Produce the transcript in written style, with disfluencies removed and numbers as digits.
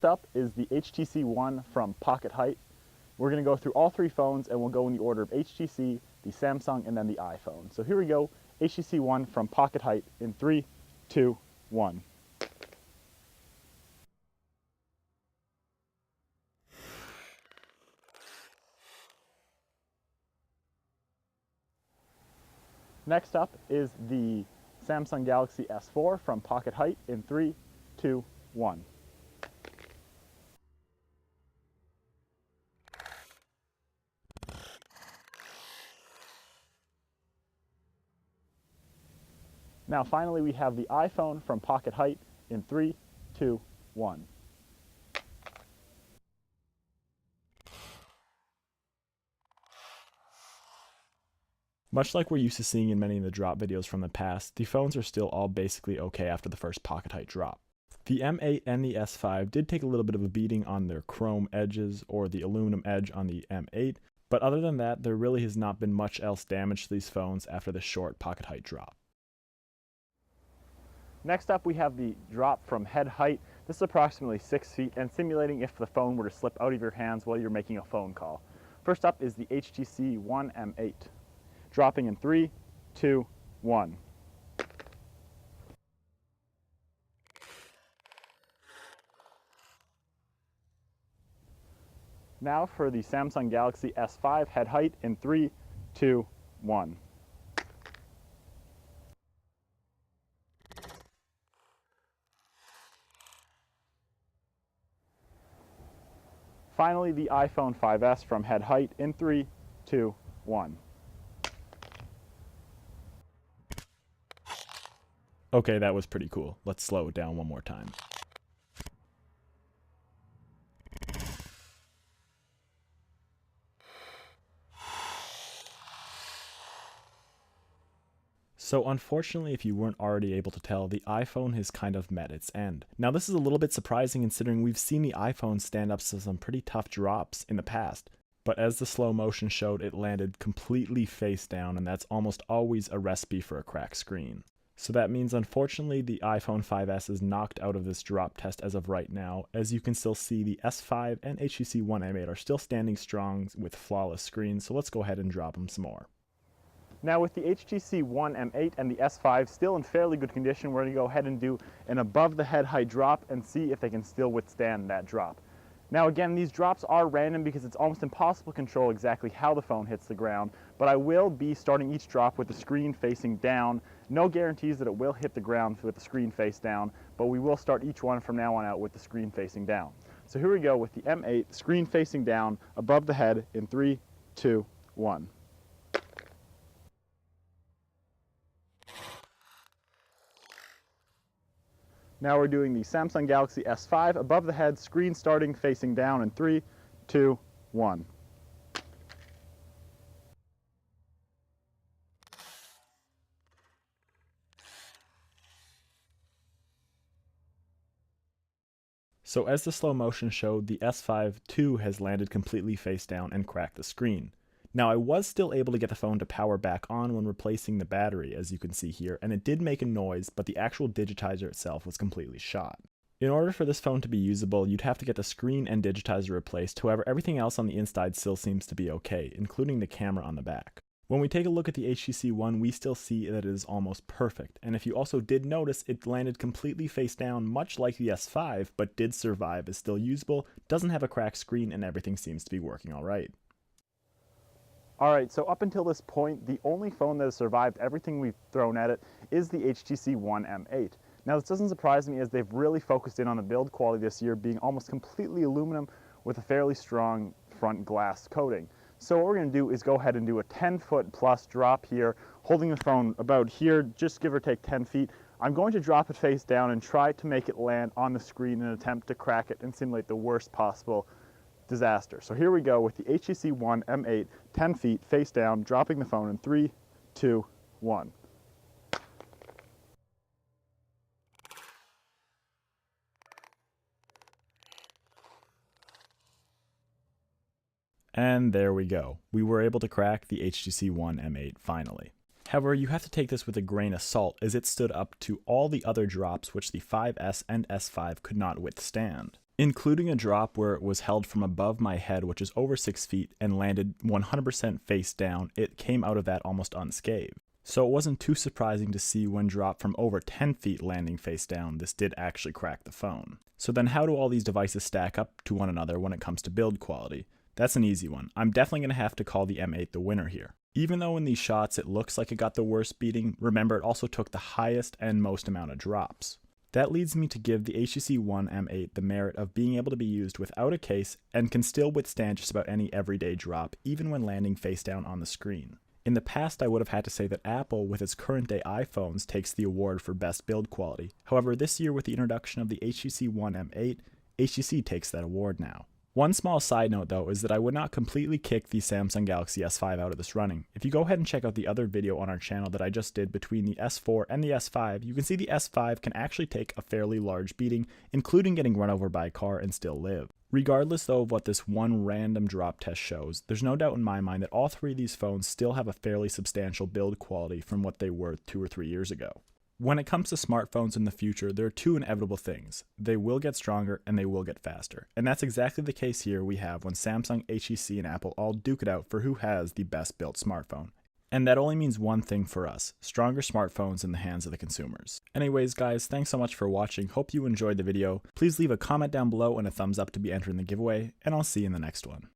Up is the HTC One from Pocket Height. We're going to go through all three phones and we'll go in the order of HTC, the Samsung, and then the iPhone. So here we go, HTC One from Pocket Height in 3, 2, 1. Next up is the Samsung Galaxy S4 from Pocket Height in 3, 2, 1. Now finally we have the iPhone from Pocket Height in 3, 2, 1. Much like we're used to seeing in many of the drop videos from the past, the phones are still all basically okay after the first Pocket Height drop. The M8 and the S5 did take a little bit of a beating on their chrome edges or the aluminum edge on the M8, but other than that, there really has not been much else damage to these phones after the short Pocket Height drop. Next up we have the drop from head height. This is approximately 6 feet and simulating if the phone were to slip out of your hands while you're making a phone call. First up is the HTC One M8. Dropping in 3, 2, 1. Now for the Samsung Galaxy S5 head height in 3, 2, 1. Finally, the iPhone 5S from head height in 3, 2, 1. Okay, that was pretty cool. Let's slow it down one more time. So unfortunately, if you weren't already able to tell, the iPhone has kind of met its end. Now this is a little bit surprising considering we've seen the iPhone stand up to some pretty tough drops in the past. But as the slow motion showed, it landed completely face down, and that's almost always a recipe for a cracked screen. So that means unfortunately the iPhone 5S is knocked out of this drop test as of right now. As you can still see, the S5 and HTC One M8 are still standing strong with flawless screens, so let's go ahead and drop them some more. Now with the HTC One M8 and the S5 still in fairly good condition, we're going to go ahead and do an above the head height drop and see if they can still withstand that drop. Now again, these drops are random because it's almost impossible to control exactly how the phone hits the ground, but I will be starting each drop with the screen facing down. No guarantees that it will hit the ground with the screen face down, but we will start each one from now on out with the screen facing down. So here we go with the M8, screen facing down, above the head in 3, 2, 1. Now we're doing the Samsung Galaxy S5, above the head, screen starting facing down in 3, 2, 1. So as the slow motion showed, the S5 too has landed completely face down and cracked the screen. Now I was still able to get the phone to power back on when replacing the battery, as you can see here, and it did make a noise, but the actual digitizer itself was completely shot. In order for this phone to be usable, you'd have to get the screen and digitizer replaced, however everything else on the inside still seems to be okay, including the camera on the back. When we take a look at the HTC One, we still see that it is almost perfect, and if you also did notice, it landed completely face down, much like the S5, but did survive, is still usable, doesn't have a cracked screen, and everything seems to be working alright. Alright, so up until this point, the only phone that has survived everything we've thrown at it is the HTC One M8. Now this doesn't surprise me as they've really focused in on the build quality this year, being almost completely aluminum with a fairly strong front glass coating. So what we're going to do is go ahead and do a 10-foot plus drop here, holding the phone about here, just give or take 10 feet. I'm going to drop it face down and try to make it land on the screen in an attempt to crack it and simulate the worst possible disaster. So here we go with the HTC One M8, 10 feet, face down, dropping the phone in 3, 2, 1. And there we go. We were able to crack the HTC One M8 finally. However, you have to take this with a grain of salt as it stood up to all the other drops which the 5S and S5 could not withstand. Including a drop where it was held from above my head, which is over 6 feet, and landed 100% face down, it came out of that almost unscathed. So it wasn't too surprising to see when dropped from over 10 feet landing face down, this did actually crack the phone. So then how do all these devices stack up to one another when it comes to build quality? That's an easy one. I'm definitely going to have to call the M8 the winner here. Even though in these shots it looks like it got the worst beating, remember it also took the highest and most amount of drops. That leads me to give the HTC One M8 the merit of being able to be used without a case and can still withstand just about any everyday drop, even when landing face down on the screen. In the past, I would have had to say that Apple, with its current day iPhones, takes the award for best build quality. However, this year with the introduction of the HTC One M8, HTC takes that award now. One small side note though is that I would not completely kick the Samsung Galaxy S5 out of this running. If you go ahead and check out the other video on our channel that I just did between the S4 and the S5, you can see the S5 can actually take a fairly large beating, including getting run over by a car and still live. Regardless though of what this one random drop test shows, there's no doubt in my mind that all three of these phones still have a fairly substantial build quality from what they were 2 or 3 years ago. When it comes to smartphones in the future, there are two inevitable things. They will get stronger and they will get faster. And that's exactly the case here we have when Samsung, HTC, and Apple all duke it out for who has the best built smartphone. And that only means one thing for us: stronger smartphones in the hands of the consumers. Anyways guys, thanks so much for watching. Hope you enjoyed the video. Please leave a comment down below and a thumbs up to be entered in the giveaway, and I'll see you in the next one.